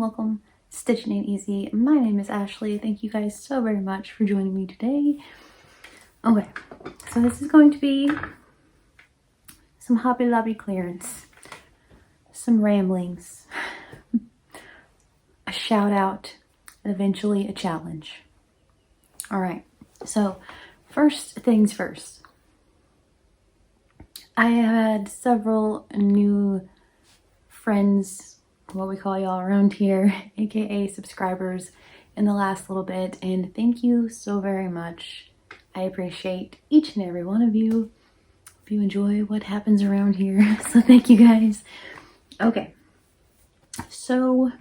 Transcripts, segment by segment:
welcome. Stitching Ain't Easy. My name is Ashley. Thank you guys so very much for joining me today. Okay, so this is going to be some Hobby Lobby clearance, some ramblings, a shout out, and eventually a challenge. Alright, so first things first. I had several new friends, what we call y'all around here, aka subscribers, in the last little bit, and thank you so very much. I appreciate each and every one of you. If you enjoy what happens around here, so thank you guys. Okay, so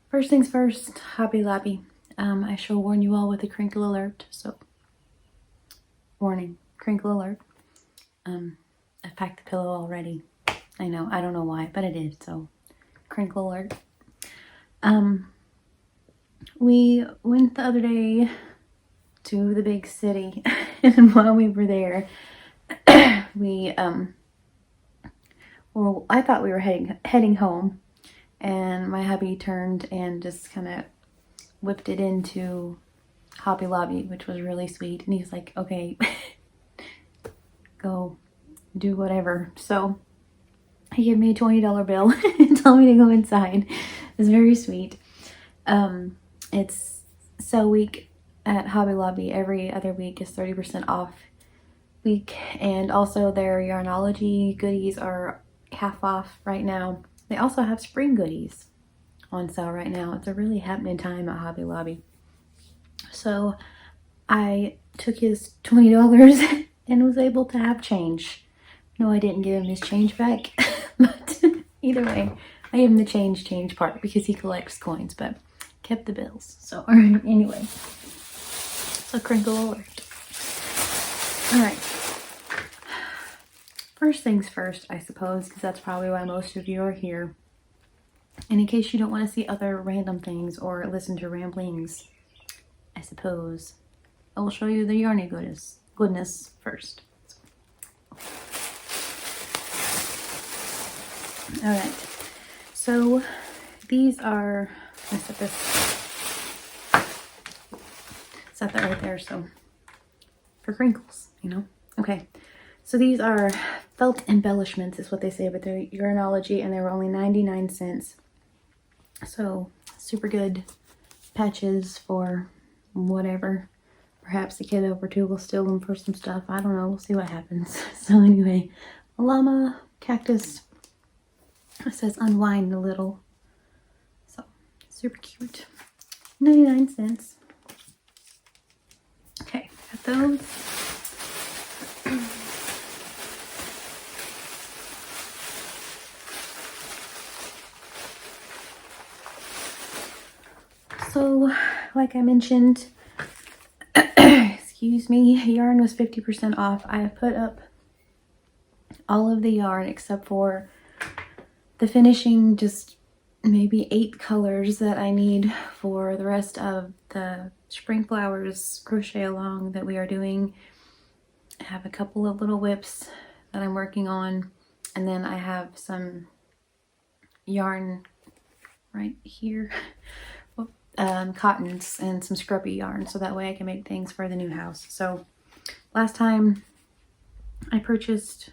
first things first, Hobby Lobby. I shall warn you all with a crinkle alert, so warning, crinkle alert. I packed the pillow already. I know, I don't know why, but I did, so crinkle alert. We went the other day to the big city, and while we were there, we, well, I thought we were heading home, and my hubby turned and just kind of whipped it into Hobby Lobby, which was really sweet, and he's like, okay, go do whatever. So he gave me a $20 bill and told me to go inside. It's very sweet. It's sale week at Hobby Lobby. Every other week is 30% off week, and also their Yarnology goodies are half off right now. They also have spring goodies on sale right now. It's a really happening time at Hobby Lobby. So I took his $20 and was able to have change. No, I didn't give him his change back, but either way, I gave him the change part because he collects coins, but kept the bills. So, all right, anyway, so crinkle alert. All right, first things first, I suppose, because that's probably why most of you are here. And in case you don't want to see other random things or listen to ramblings, I suppose I will show you the yarny goodness first. All right, so these are, I set that right there, so for crinkles, you know. Okay, so these are felt embellishments is what they say, but they're Yarnology, and they were only 99 cents. So super good patches for whatever. Perhaps the kid over two will steal them for some stuff. I don't know, we'll see what happens. So anyway, llama cactus. It says unwind a little. So super cute. 99 cents. Okay, got those. So, like I mentioned, excuse me, yarn was 50% off. I have put up all of the yarn except for the finishing, just maybe 8 colors that I need for the rest of the spring flowers crochet along that we are doing. I have a couple of little whips that I'm working on, and then I have some yarn right here, cottons and some scruffy yarn, so that way I can make things for the new house. So last time I purchased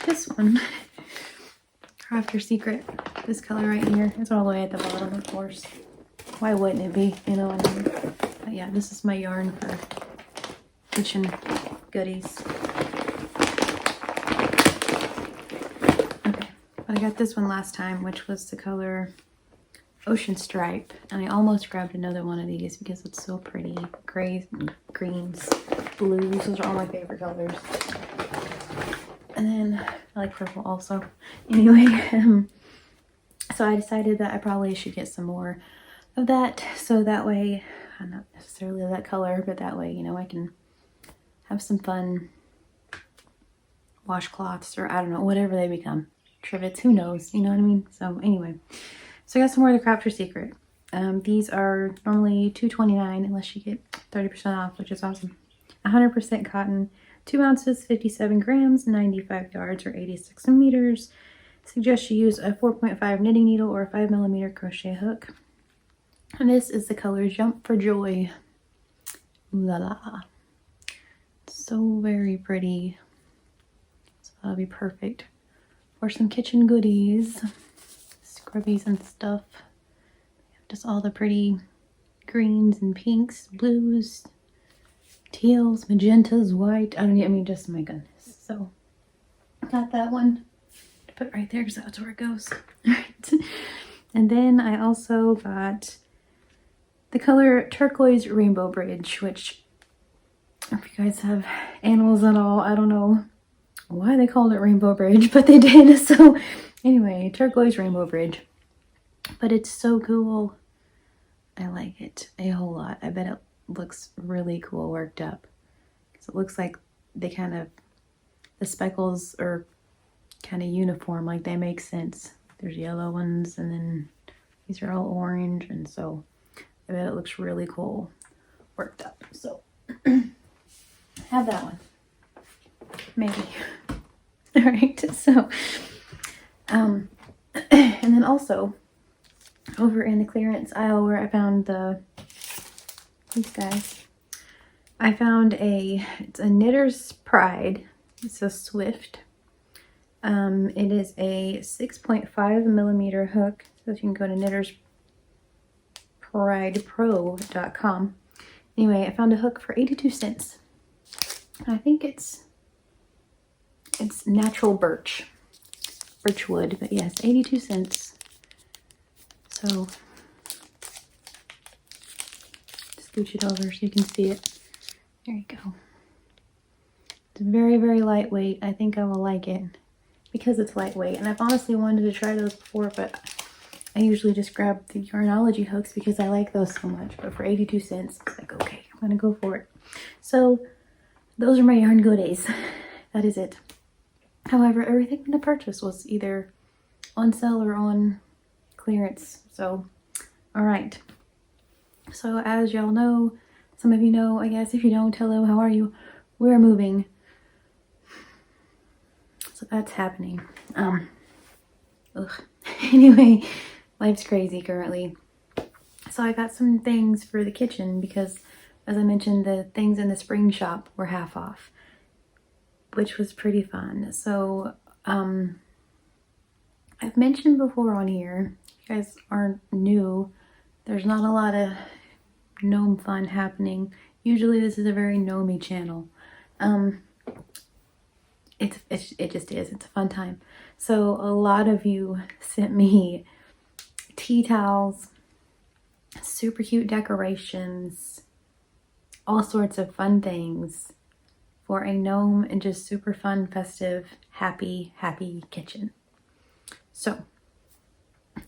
this one, Craft Your Secret, this color right here. It's all the way at the bottom, of course. Why wouldn't it be, you know what I mean? But yeah, this is my yarn for kitchen goodies. Okay, but I got this one last time, which was the color Ocean Stripe, and I almost grabbed another one of these because it's so pretty. Grays, greens, blues, those are all my favorite colors. And then I like purple also. Anyway, so I decided that I probably should get some more of that, so that way, not necessarily that color, but that way, you know, I can have some fun washcloths, or I don't know, whatever they become. Trivets, who knows, you know what I mean? So anyway, so I got some more of the Craft Your Secret. These are normally $2.29 unless you get 30% off, which is awesome. 100% cotton, 2 ounces, 57 grams, 95 yards, or 86 meters. Suggest you use a 4.5 knitting needle or a 5mm crochet hook. And this is the color Jump for Joy. Ooh la la. So very pretty. So that'll be perfect for some kitchen goodies, scrubbies and stuff. Just all the pretty greens and pinks, blues, teals, magentas, white. I mean, just my goodness. So got that one to put right there because that's where it goes. All right. And then I also got the color Turquoise Rainbow Bridge, which if you guys have animals at all, I don't know why they called it Rainbow Bridge, but they did. So anyway, Turquoise Rainbow Bridge. But it's so cool. I like it a whole lot. I bet it looks really cool worked up. So it looks like they the speckles are kind of uniform, like they make sense. There's yellow ones and then these are all orange, and so I bet it looks really cool worked up. So have that one. Maybe. All right, so and then also over in the clearance aisle where I found these guys, I found it's a Knitter's Pride. It's a Swift. It is a 6.5mm hook. So you can go to knitterspridepro.com. Anyway, I found a hook for 82 cents. I think it's natural birch wood, but yes, 82 cents. So scooch it over so you can see it. There you go. It's very, very lightweight. I think I will like it because it's lightweight. And I've honestly wanted to try those before, but I usually just grab the Yarnology hooks because I like those so much. But for 82 cents, it's like, okay, I'm gonna go for it. So those are my yarn goodies. That is it. However, everything in the purchase was either on sale or on clearance. So, all right. So as y'all know, some of you know, I guess if you don't, hello, how are you? We're moving. So that's happening. Anyway, life's crazy currently. So I got some things for the kitchen because, as I mentioned, the things in the spring shop were half off, which was pretty fun. So I've mentioned before on here, if you guys aren't new, there's not a lot of gnome fun happening. Usually this is a very gnomey channel. It just is. It's a fun time. So a lot of you sent me tea towels, super cute decorations, all sorts of fun things for a gnome and just super fun, festive, happy kitchen. So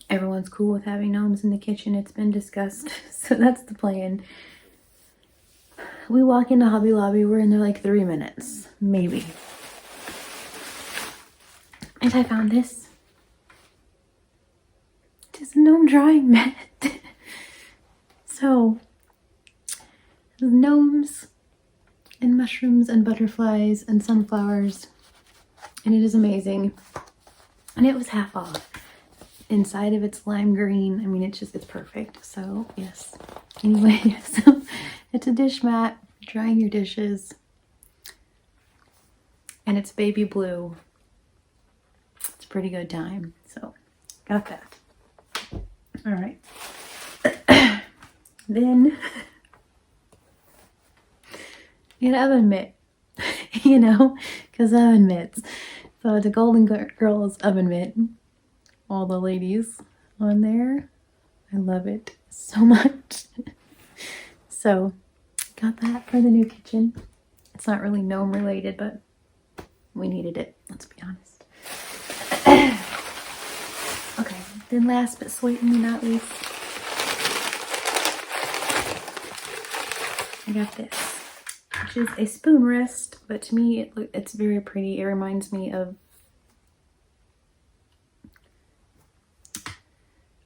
everyone's cool with having gnomes in the kitchen. It's been discussed. So that's the plan. We walk into Hobby Lobby. We're in there like 3 minutes, maybe. And I found this. It is a gnome drying mat. So gnomes and mushrooms and butterflies and sunflowers, and it is amazing. And it was half off. Inside of it's lime green. I mean, it's perfect. So yes. Anyway, so it's a dish mat, drying your dishes, and it's baby blue. It's a pretty good time. So got that. All right. Then an oven mitt, you know, because oven mitts. So it's a Golden Girls oven mitt. All the ladies on there. I love it so much. So got that for the new kitchen. It's not really gnome related, but we needed it, let's be honest. Okay, then last but certainly not least, I got this, which is a spoon rest, but to me it's very pretty. It reminds me of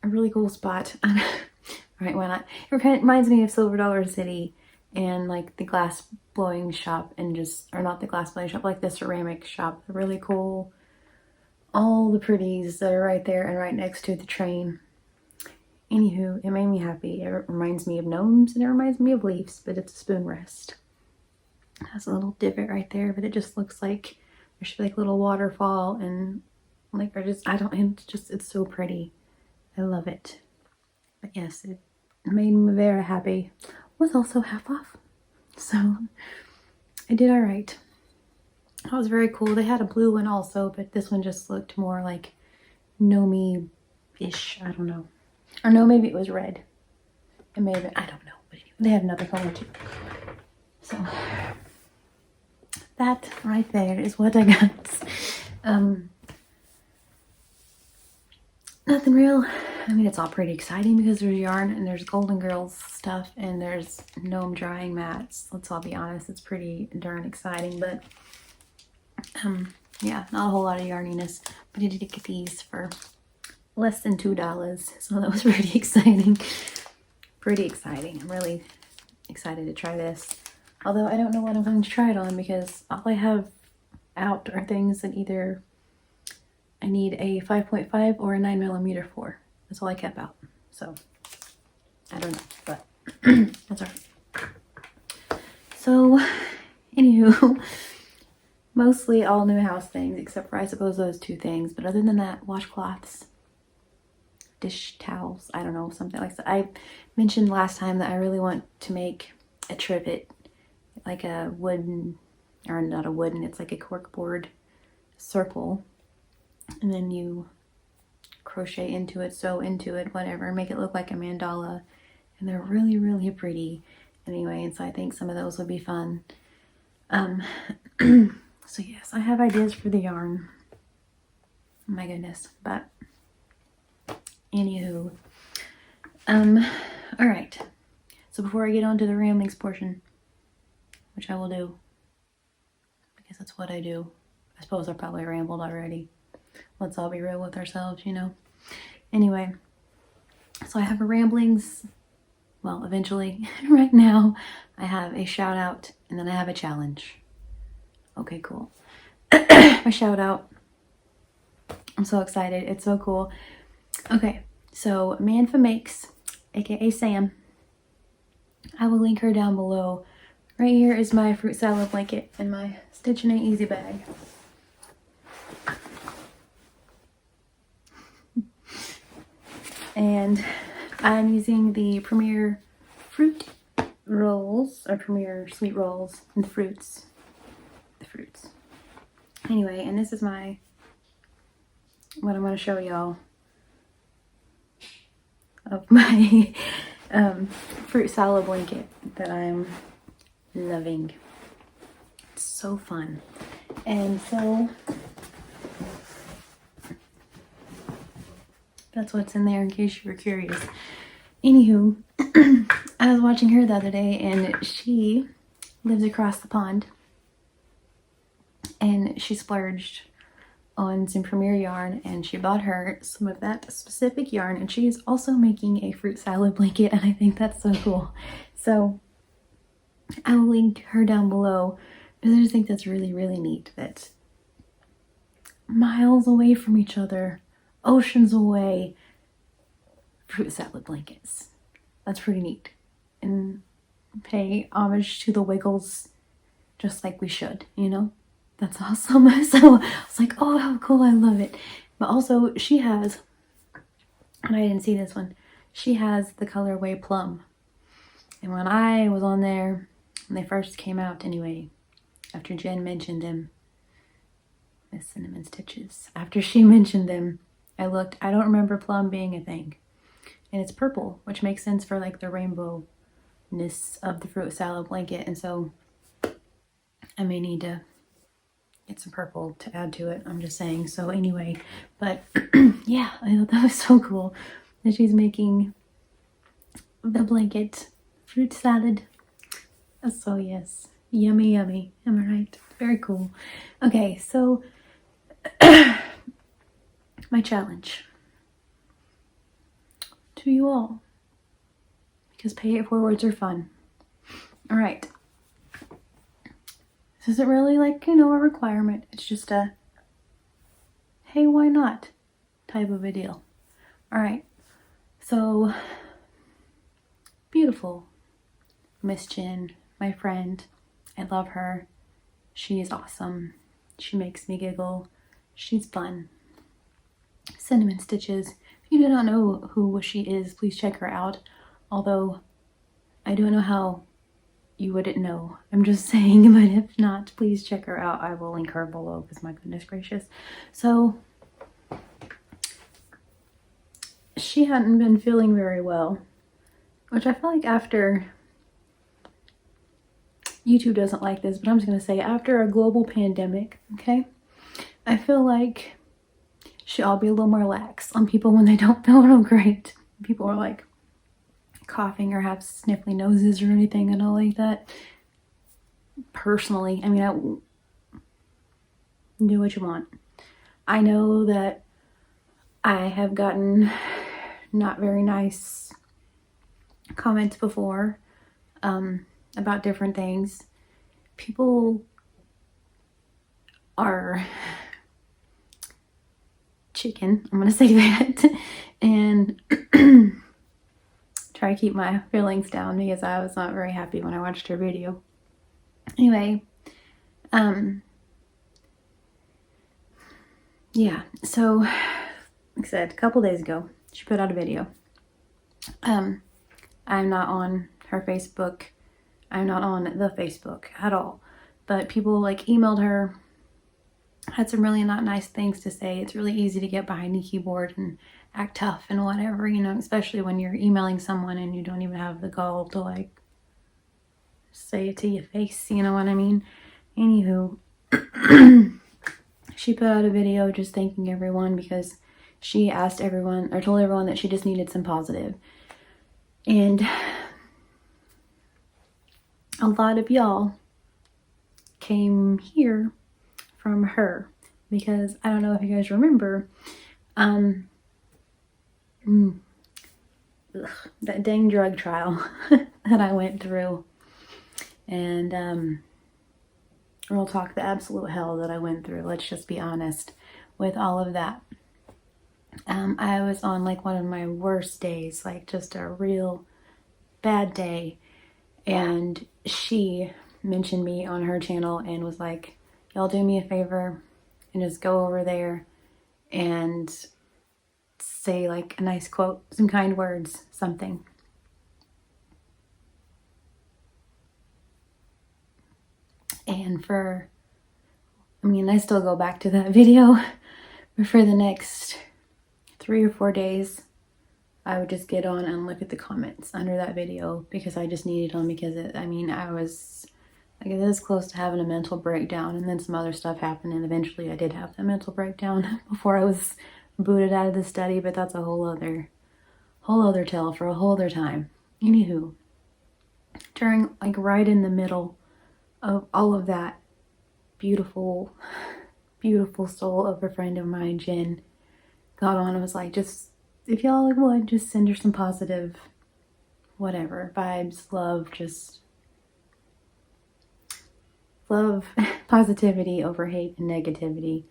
a really cool spot. Alright, why not? It reminds me of Silver Dollar City and like the glass blowing shop, and just, or not the glass blowing shop, like the ceramic shop. They're really cool. All the pretties that are right there and right next to the train. Anywho, it made me happy. It reminds me of gnomes and it reminds me of leaves, but it's a spoon rest. It has a little divot right there, but it just looks like there should be like a little waterfall, and like, it's so pretty. I love it. But yes, it made me very happy. It was also half off, so I did all right. That was very cool. They had a blue one also, but this one just looked more like gnomey-ish. I don't know. Or no, maybe it was red. It may have been, I don't know. But anyway, they had another color too. So that right there is what I got. Nothing real. I mean, it's all pretty exciting because there's yarn and there's Golden Girls stuff and there's gnome drying mats. Let's all be honest, it's pretty darn exciting, but yeah, not a whole lot of yarniness. But I did get these for less than $2, so that was pretty exciting. Pretty exciting. I'm really excited to try this. Although I don't know what I'm going to try it on, because all I have out are things that either I need a 5.5 or a 9mm for. That's all I kept out. So I don't know, but that's all right. So anywho, mostly all new house things, except for I suppose those two things. But other than that, washcloths, dish towels, I don't know, something like that. I mentioned last time that I really want to make a trivet, like a wooden, or not a wooden, it's like a corkboard circle, and then you crochet into it, sew into it, whatever, make it look like a mandala, and they're really, really pretty. Anyway, and so I think some of those would be fun. So yes, I have ideas for the yarn. Oh my goodness, but anywho, all right. So before I get on to the ramblings portion, which I will do, because that's what I do. I suppose I probably rambled already. Let's all be real with ourselves, you know. Anyway, so I have a ramblings, well, eventually. Right now, I have a shout out, and then I have a challenge. Okay, cool. My shout out. I'm so excited. It's so cool. Okay, so Manfa Makes, aka Sam. I will link her down below. Right here is my fruit salad blanket and my Stitch and Easy bag. And I'm using the Premier fruit rolls, or Premier sweet rolls, and the fruits. Anyway, and this is what I'm going to show y'all of my fruit salad blanket that I'm loving. It's so fun. And so that's what's in there, in case you were curious. Anywho, I was watching her the other day, and she lives across the pond, and she splurged on some Premier yarn, and she bought her some of that specific yarn, and she is also making a fruit salad blanket, and I think that's so cool. So I will link her down below, because I just think that's really, really neat that miles away from each other, oceans away, fruit salad blankets. That's pretty neat. And pay homage to the Wiggles just like we should, you know? That's awesome. So I was like, oh, how cool, I love it. But also she has, and I didn't see this one, she has the colorway Plum. And when I was on there, when they first came out anyway, after Jen mentioned them, Miss Cinnamon Stitches, after she mentioned them, I looked, I don't remember Plum being a thing. And it's purple, which makes sense for like the rainbow-ness of the fruit salad blanket. And so I may need to get some purple to add to it. I'm just saying. So anyway, but yeah, I thought that was so cool that she's making the blanket fruit salad. So yes, yummy, yummy. Am I right? Very cool. Okay, so my challenge to you all, because pay it forwards are fun. All right. This isn't really like, a requirement. It's just a, hey, why not type of a deal. All right. So, beautiful Miss Jin, my friend. I love her. She is awesome. She makes me giggle. She's fun. Cinnamon Stitches. If you do not know who she is, please check her out. Although, I don't know how you wouldn't know. I'm just saying, but if not, please check her out. I will link her below because my goodness gracious. So, she hadn't been feeling very well, which I feel like after, YouTube doesn't like this, but I'm just going to say after a global pandemic, okay, I feel like should all be a little more lax on people when they don't feel great. People are like coughing or have sniffly noses or anything and all like that. Personally, I mean, do what you want. I know that I have gotten not very nice comments before about different things. People are chicken, I'm gonna say that, and try to keep my feelings down because I was not very happy when I watched her video. Anyway, yeah, so like I said, a couple days ago she put out a video. I'm not on her Facebook. I'm not on the Facebook at all, but people like emailed her, had some really not nice things to say. It's really easy to get behind the keyboard and act tough and whatever, especially when you're emailing someone and you don't even have the gall to like say it to your face, you know what I mean? Anywho, she put out a video just thanking everyone because she asked everyone, or told everyone, that she just needed some positive. And a lot of y'all came here from her because I don't know if you guys remember that dang drug trial that I went through, and real talk, the absolute hell that I went through, let's just be honest with all of that. I was on like one of my worst days, like just a real bad day, and she mentioned me on her channel and was like, y'all do me a favor and just go over there and say like a nice quote, some kind words, something. And I still go back to that video, but for the next 3 or 4 days, I would just get on and look at the comments under that video because I just needed them, because I was like this close to having a mental breakdown, and then some other stuff happened, and eventually I did have the mental breakdown before I was booted out of the study, but that's a whole other tale for a whole other time. Anywho, during like right in the middle of all of that, beautiful soul of a friend of mine, Jen, got on and was like, just, if y'all would, just send her some positive, whatever, vibes, love, just love, positivity over hate and negativity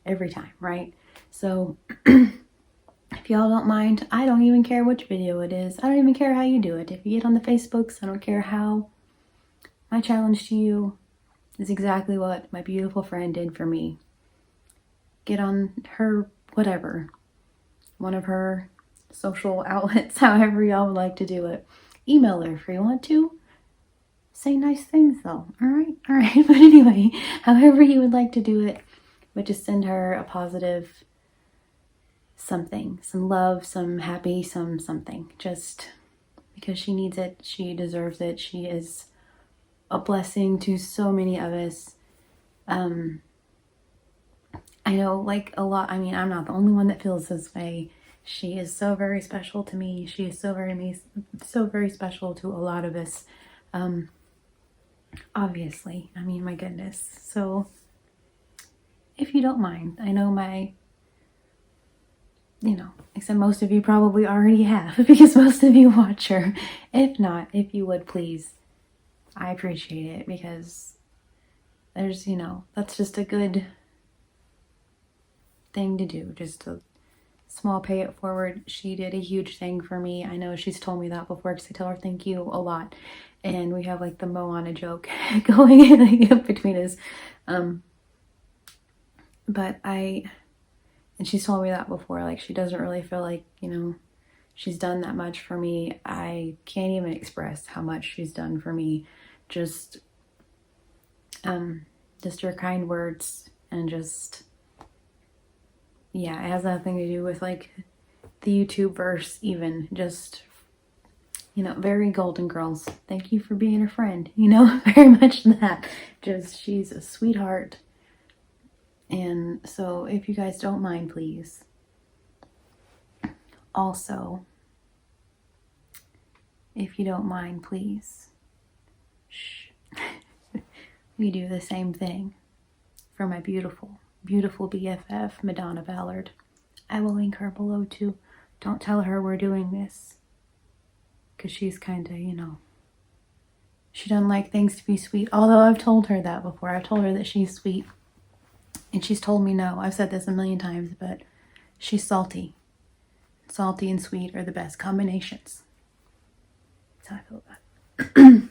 every time, right? So if y'all don't mind, I don't even care which video it is. I don't even care how you do it. If you get on the Facebooks, I don't care how. My challenge to you is exactly what my beautiful friend did for me. Get on her, whatever, one of her social outlets, however y'all would like to do it. Email her if you want to. Say nice things though. All right. But anyway, however you would like to do it, but just send her a positive something, some love, some happy, something, just because she needs it. She deserves it. She is a blessing to so many of us. I know, like, a lot, I'm not the only one that feels this way. She is so very special to me. She is so very special to a lot of us. Obviously, my goodness. So if you don't mind, I know except most of you probably already have because most of you watch her. If not, if you would please, I appreciate it because there's, you know, that's just a good thing to do. Just a small pay it forward. She did a huge thing for me. I know she's told me that before because I tell her thank you a lot. And we have like the Moana joke going like, between us. And she's told me that before. Like, she doesn't really feel like, you know, she's done that much for me. I can't even express how much she's done for me. Just her kind words and just, yeah, it has nothing to do with like the YouTube verse even. Just, you know, very Golden Girls. Thank you for being a friend, you know, very much that. Just, she's a sweetheart. And so if you guys don't mind, please. Also, if you don't mind, please. Shh. We do the same thing for my beautiful, beautiful BFF, Madonna Ballard. I will link her below too. Don't tell her we're doing this. Because she's kind of, you know, she doesn't like things to be sweet. Although I've told her that before. I've told her that she's sweet. And she's told me no. I've said this a million times, but she's salty. Salty and sweet are the best combinations. That's how I feel about it.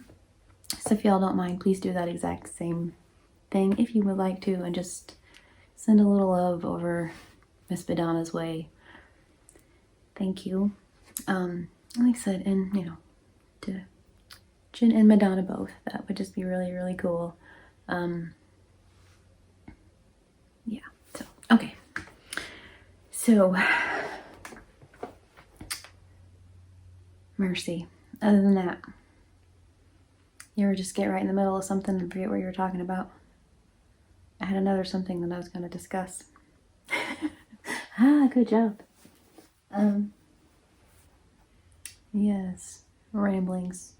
So if y'all don't mind, please do that exact same thing if you would like to. And just send a little love over Miss Madonna's way. Thank you. Like I said, and you know, to Jen and Madonna both. That would just be really, really cool. Yeah, so, okay. So, mercy. Other than that, you ever just get right in the middle of something and forget what you were talking about? I had another something that I was going to discuss. Good job. Yes, ramblings.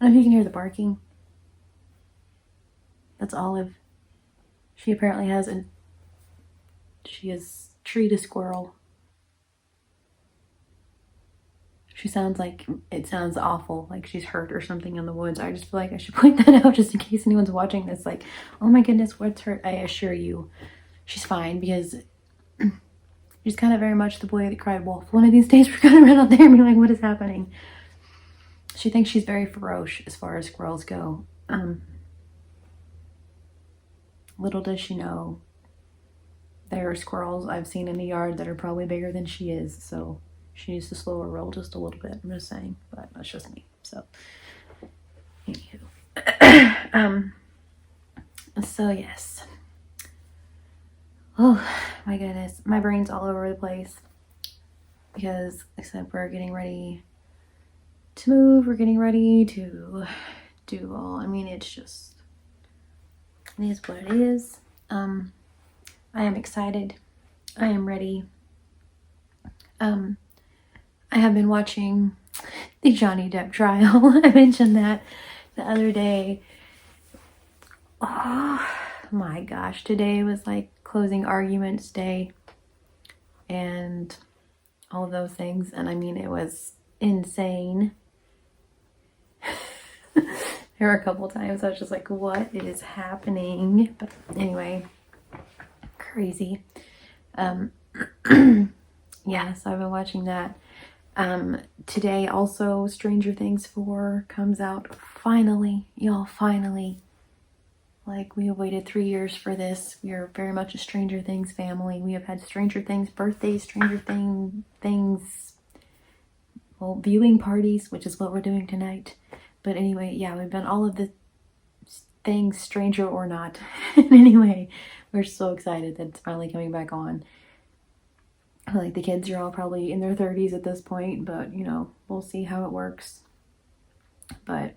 I don't know if you can hear the barking. That's Olive. She apparently she has treed a squirrel. She sounds like, it sounds awful, like she's hurt or something in the woods. I just feel like I should point that out just in case anyone's watching this. Like, oh my goodness, what's hurt? I assure you, she's fine because she's kind of very much the boy that cried wolf. One of these days we're gonna run out there and be like, what is happening? She thinks she's very ferocious as far as squirrels go. Little does she know, there are squirrels I've seen in the yard that are probably bigger than she is, so she needs to slow her roll just a little bit, I'm just saying, but that's just me, so, anywho. So yes. Oh my goodness, my brain's all over the place, because, like I said, we're getting ready to move, we're getting ready to do all, I mean, it's just, it is what it is. I am excited. I am ready. I have been watching the Johnny Depp trial. I mentioned that the other day. Oh my gosh, today was like closing arguments day and all of those things. And I mean, it was insane. There were a couple times I was just like, what is happening? But anyway, crazy. Yeah, so I've been watching that. Today also Stranger Things 4 comes out. Finally, y'all, finally. Like, we have waited 3 years for this. We are very much a Stranger Things family. We have had Stranger Things birthdays, Stranger things, well, viewing parties, which is what we're doing tonight. But anyway, yeah, we've done all of the things, stranger or not. Anyway, we're so excited that it's finally coming back on. Like, the kids are all probably in their 30s at this point, but, you know, we'll see how it works. But,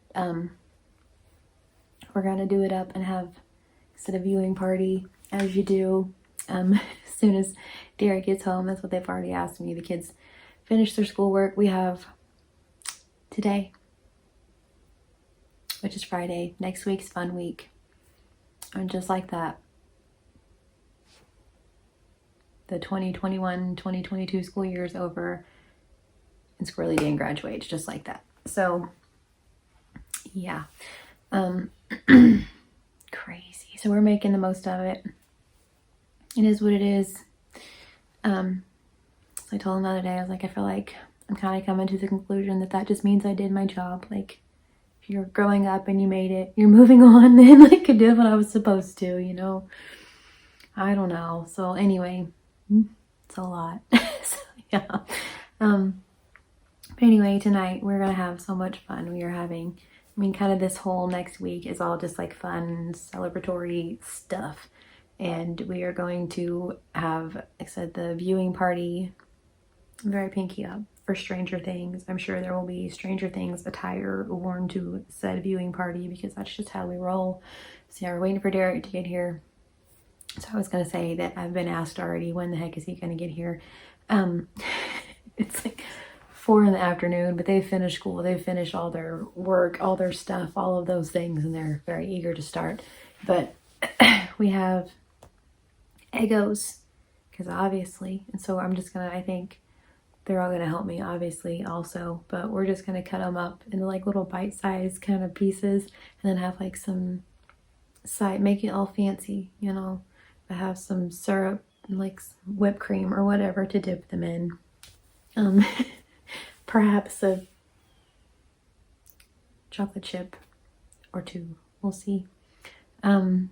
we're gonna do it up and have, instead of viewing party, as you do, as soon as Derek gets home. That's what they've already asked me. The kids finish their schoolwork. We have today, which is Friday. Next week's fun week. And just like that, the 2021-2022 school year is over and Squirrely Dan graduates just like that. So yeah. Crazy. So we're making the most of it. It is what it is. So I told him the other day, I was like, I feel like I'm kind of coming to the conclusion that just means I did my job. Like, if you're growing up and you made it, you're moving on, then I could do what I was supposed to, you know? I don't know. So anyway, it's a lot. So yeah. But anyway, tonight we're gonna have so much fun. We are having, I mean, kind of this whole next week is all just like fun, celebratory stuff. And we are going to have, like I said, the viewing party. I'm very pinky up for Stranger Things. I'm sure there will be Stranger Things attire worn to said viewing party because that's just how we roll. So yeah, we're waiting for Derek to get here. So I was gonna say that I've been asked already, when the heck is he gonna get here? It's like 4 in the afternoon, but they've finished school, they've finished all their work, all their stuff, all of those things, and they're very eager to start. But we have Eggos, because obviously, and so I'm just gonna, I think they're all gonna help me obviously also, but we're just gonna cut them up into like little bite-sized kind of pieces, and then have like some side, make it all fancy, you know. I have some syrup, like whipped cream or whatever to dip them in. Perhaps a chocolate chip or 2, we'll see. We're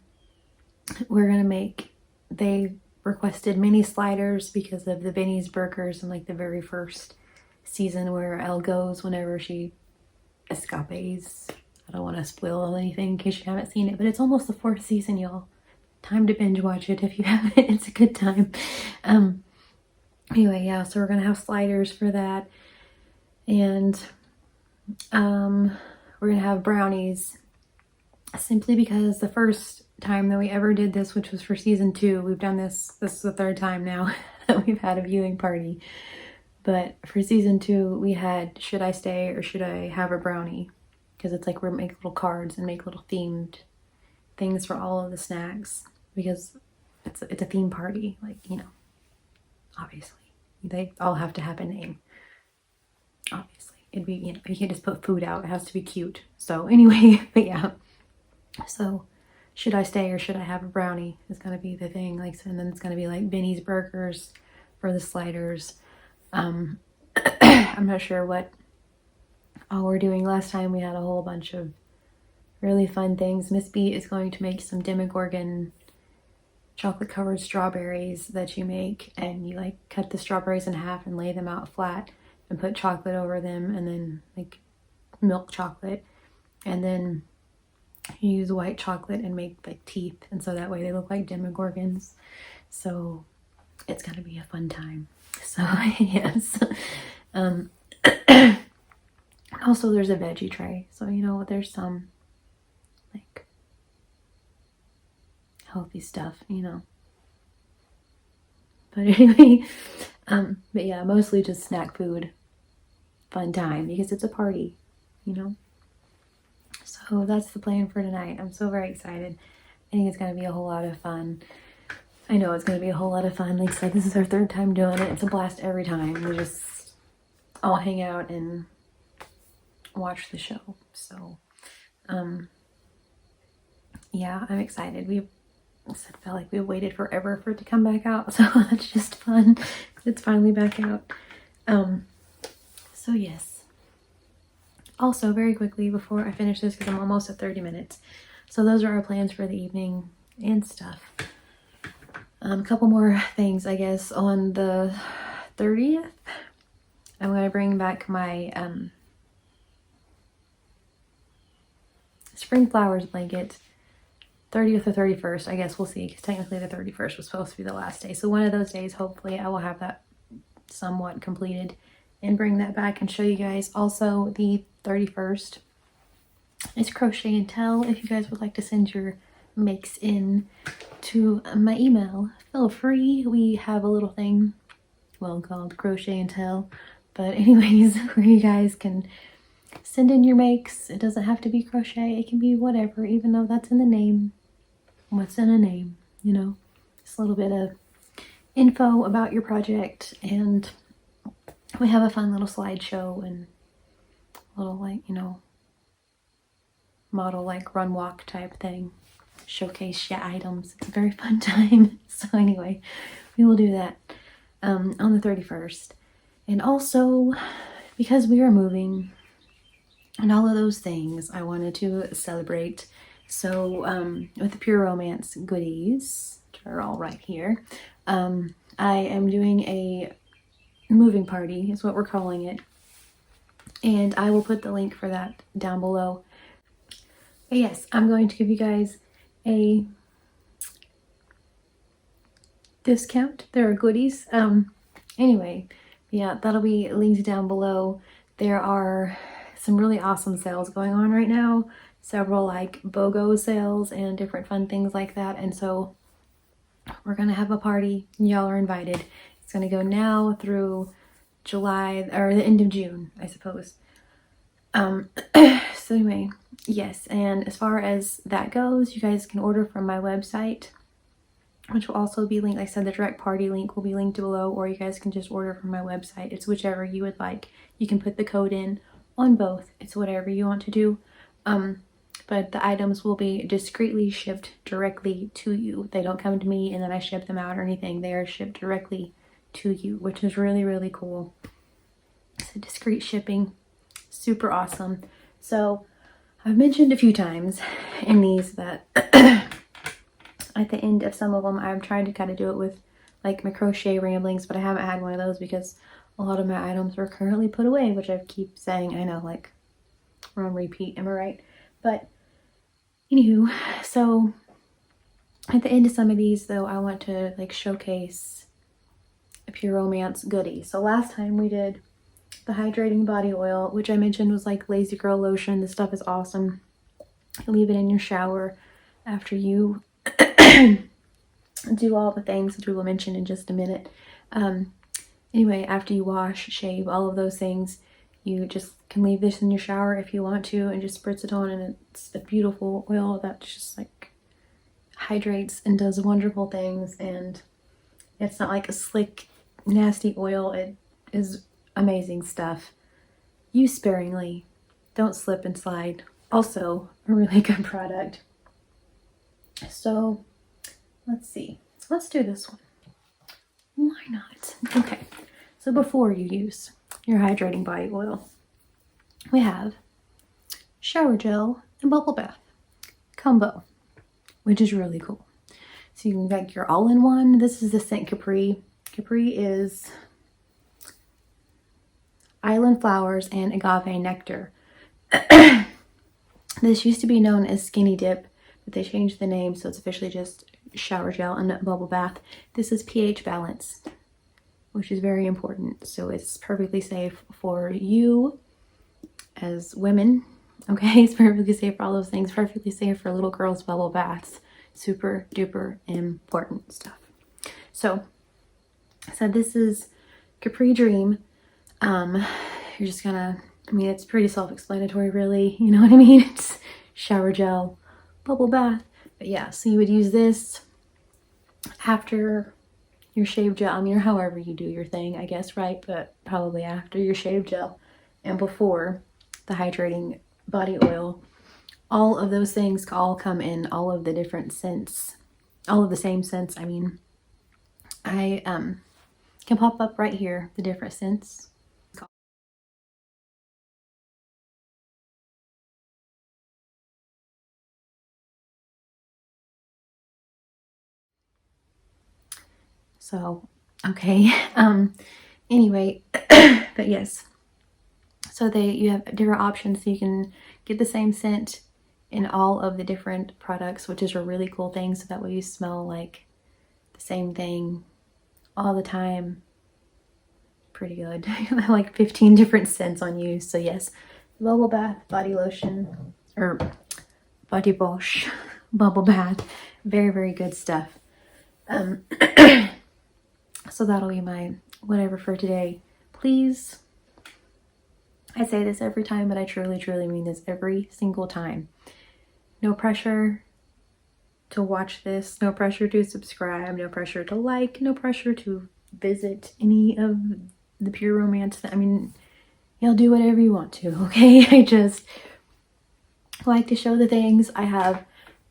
gonna make, they requested mini sliders because of the Benny's burgers in like the very first season where Elle goes whenever she escapes. I don't want to spoil anything in case you haven't seen it, but it's almost the 4th season, y'all. Time to binge watch it if you haven't. It's a good time. Anyway, yeah, so we're gonna have sliders for that, and we're gonna have brownies, simply because the first time that we ever did this, which was for season 2, we've done this is the 3rd time now that we've had a viewing party, but for season 2 we had should I stay or should I have a brownie, because it's like we make little cards and make little themed things for all of the snacks, because it's a theme party, like, you know, obviously they all have to have a name. Obviously it'd be, you know, you can't just put food out, it has to be cute. So anyway, but yeah, so should I stay or should I have a brownie is gonna be the thing, like, and then it's gonna be like Benny's burgers for the sliders. I'm not sure what all we're doing. Last time we had a whole bunch of really fun things. Miss B is going to make some Demogorgon chocolate covered strawberries that you make, and you like cut the strawberries in half and lay them out flat and put chocolate over them, and then like milk chocolate, and then you use white chocolate and make like teeth, and so that way they look like Demogorgons. So it's gonna be a fun time. So yes. Also there's a veggie tray, so you know there's some like healthy stuff, you know. But anyway, but yeah, mostly just snack food, fun time, because it's a party, you know. So that's the plan for tonight. I'm so very excited. I think it's gonna be a whole lot of fun. I know it's gonna be a whole lot of fun. Like I said, this is our 3rd time doing it. It's a blast every time. We just all hang out and watch the show. So yeah, I'm excited. I felt like we waited forever for it to come back out, so that's just fun. It's finally back out. So yes. Also, very quickly before I finish this, because I'm almost at 30 minutes. So those are our plans for the evening and stuff. A couple more things, I guess. On the 30th, I'm going to bring back my spring flowers blanket. 30th or 31st, I guess we'll see, because technically the 31st was supposed to be the last day. So one of those days, hopefully I will have that somewhat completed and bring that back and show you guys. Also, the 31st is Crochet and Tell. If you guys would like to send your makes in to my email, feel free. We have a little thing, well, called Crochet and Tell. But anyways, where you guys can send in your makes. It doesn't have to be crochet, it can be whatever, even though that's in the name. What's in a name, you know? Just a little bit of info about your project, and we have a fun little slideshow and little, like, you know, model like run walk type thing, showcase your items. It's a very fun time. So anyway, we will do that on the 31st. And also, because we are moving and all of those things, I wanted to celebrate. So with the Pure Romance goodies, which are all right here, I am doing a moving party, is what we're calling it. And I will put the link for that down below. But yes, I'm going to give you guys a discount. There are goodies. Anyway, yeah, that'll be linked down below. There are some really awesome sales going on right now. Several like BOGO sales and different fun things like that. And so we're gonna have a party. Y'all are invited. It's gonna go now through July, or the end of June, I suppose. So anyway, yes, and as far as that goes, you guys can order from my website, which will also be linked. Like I said, the direct party link will be linked below, or you guys can just order from my website. It's whichever you would like. You can put the code in on both. It's whatever you want to do. But the items will be discreetly shipped directly to you. They don't come to me and then I ship them out or anything. They are shipped directly to you, which is really, really cool. So discreet shipping, super awesome. So I've mentioned a few times in these that at the end of some of them, I'm trying to kind of do it with like my crochet ramblings, but I haven't had one of those because a lot of my items are currently put away, which I keep saying. I know, like, we're on repeat, am I right? But anywho, so at the end of some of these though, I want to like showcase a Pure Romance goodie. So last time we did the hydrating body oil, which I mentioned was like lazy girl lotion. This stuff is awesome. Leave it in your shower after you do all the things that we will mention in just a minute. Anyway, after you wash, shave, all of those things, you just can leave this in your shower if you want to and just spritz it on, and it's a beautiful oil that just like hydrates and does wonderful things. And it's not like a slick, nasty oil. It is amazing stuff. Use sparingly. Don't slip and slide. Also, a really good product. So, let's see. Let's do this one. Why not? Okay, so before you use your hydrating body oil, we have shower gel and bubble bath combo, which is really cool. So you can get your all-in-one. This is the scent Capri. Capri is island flowers and agave nectar. This used to be known as Skinny Dip, but they changed the name, so it's officially just shower gel and bubble bath. This is pH balanced, which is very important. So it's perfectly safe for you as women. Okay, it's perfectly safe for all those things. Perfectly safe for little girls' bubble baths. Super duper important stuff. So this is Capri Dream. You're just gonna, I mean, it's pretty self-explanatory, really. You know what I mean? It's shower gel, bubble bath. But yeah, so you would use this after your shave gel. I mean, or however you do your thing, I guess, right? But probably after your shave gel and before the hydrating body oil. All of those things all come in all of the different scents, all of the same scents. I mean, I can pop up right here the different scents. So, okay. Anyway, but yes. So you have different options, so you can get the same scent in all of the different products, which is a really cool thing. So that way you smell like the same thing all the time. Pretty good. Like 15 different scents on you. So yes, bubble bath, body lotion, or body wash, bubble bath. Very, very good stuff. So that'll be my whatever for today. Please, I say this every time, but I truly, truly mean this every single time. No pressure to watch this. No pressure to subscribe. No pressure to like. No pressure to visit any of the Pure Romance. I mean, y'all do whatever you want to, okay? like to show the things. I have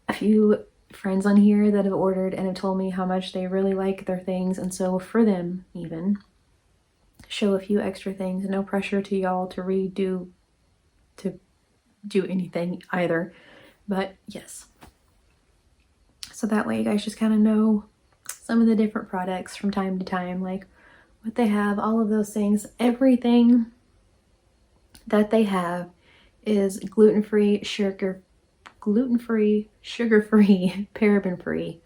a few friends on here that have ordered and have told me how much they really like their things, and so for them even show a few extra things. No pressure to y'all to do anything either, but yes, so that way you guys just kind of know some of the different products from time to time, like what they have, all of those things. Everything that they have is gluten-free, sugar-free, paraben-free,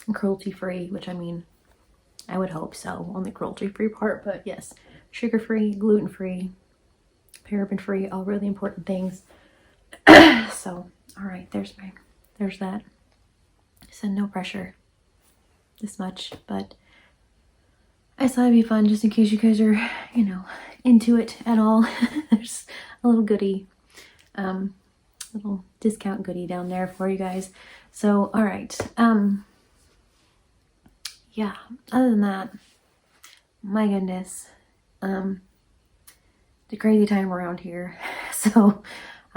and cruelty-free, which I mean, I would hope so on the cruelty-free part, but yes, sugar-free, gluten-free, paraben-free, all really important things. So, all right, there's that. So no pressure this much, but I thought it'd be fun just in case you guys are, you know, into it at all. There's a little goodie, little discount goodie down there for you guys. So, all right. Yeah, other than that, my goodness, the crazy time around here. So,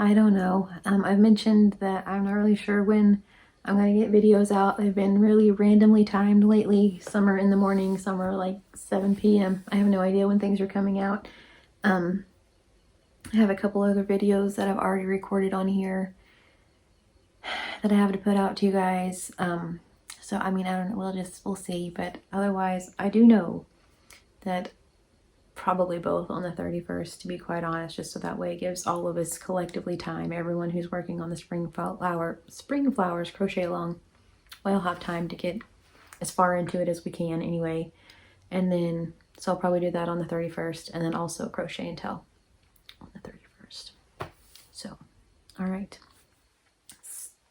I don't know. I've mentioned that I'm not really sure when I'm going to get videos out. They've been really randomly timed lately. Some are in the morning, some are like 7 p.m. I have no idea when things are coming out. I have a couple other videos that I've already recorded on here that I have to put out to you guys. So, I mean, I don't know, we'll see. But otherwise, I do know that probably both on the 31st, to be quite honest, just so that way it gives all of us collectively time. Everyone who's working on the spring flowers crochet along will have time to get as far into it as we can anyway. And then, so I'll probably do that on the 31st, and then also crochet and tell on the 31st. So, all right.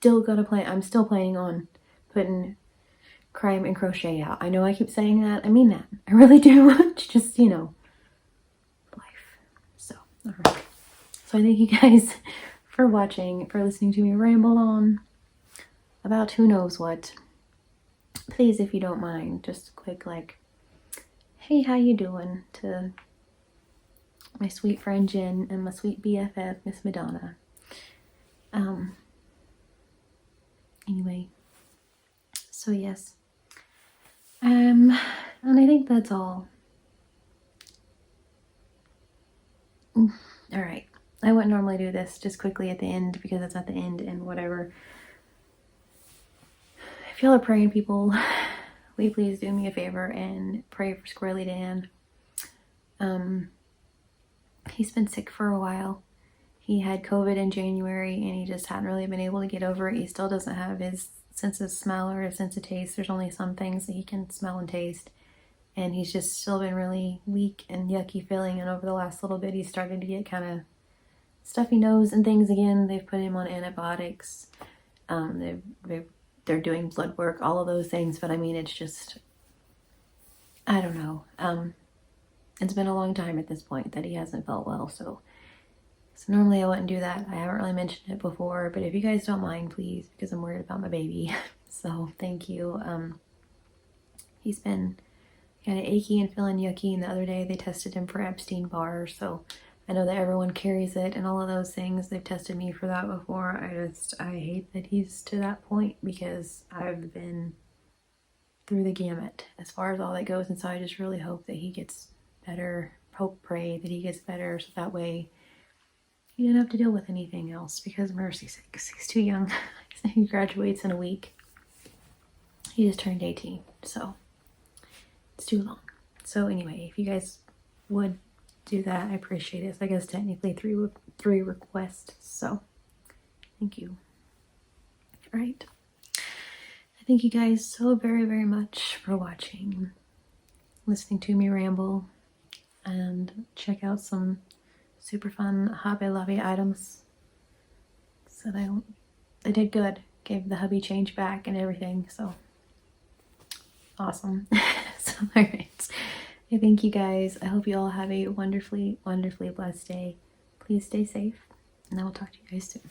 I'm still planning on putting crime and crochet out. I know I keep saying that. I mean that. I really do. Just, you know, life. So, all right. So I thank you guys for watching, for listening to me ramble on about who knows what. Please, if you don't mind, just a quick like, hey, how you doing, to my sweet friend Jen and my sweet BFF, Miss Madonna. Anyway, so yes. And I think that's all. All right. I wouldn't normally do this just quickly at the end because it's at the end and whatever. If y'all are praying people, will you please do me a favor and pray for Squirrely Dan? He's been sick for a while. He had COVID in January and he just hadn't really been able to get over it. He still doesn't have his sense of smell or his sense of taste. There's only some things that he can smell and taste. And he's just still been really weak and yucky feeling. And over the last little bit, he's started to get kind of stuffy nose and things again. They've put him on antibiotics. They're doing blood work, all of those things. But I mean, it's just, I don't know. It's been a long time at this point that he hasn't felt well. So normally I wouldn't do that. I haven't really mentioned it before. But if you guys don't mind, please, because I'm worried about my baby. So thank you. He's been kind of achy and feeling yucky, and the other day they tested him for Epstein-Barr, so I know that everyone carries it and all of those things. They've tested me for that before. I hate that he's to that point because I've been through the gamut as far as all that goes, and so I just really hope that he gets better. Pray that he gets better so that way he didn't have to deal with anything else, because mercy's sake, he's too young. He graduates in a week. He just turned 18, so it's too long. So anyway, if you guys would do that, I appreciate it. So I guess technically three requests. So thank you. All right. I thank you guys so very, very much for watching, listening to me ramble, and check out some super fun Hobby Lobby items. So I did good. Gave the hubby change back and everything. So awesome. So, all right. I thank you guys. I hope you all have a wonderfully, wonderfully blessed day. Please stay safe, and I will talk to you guys soon.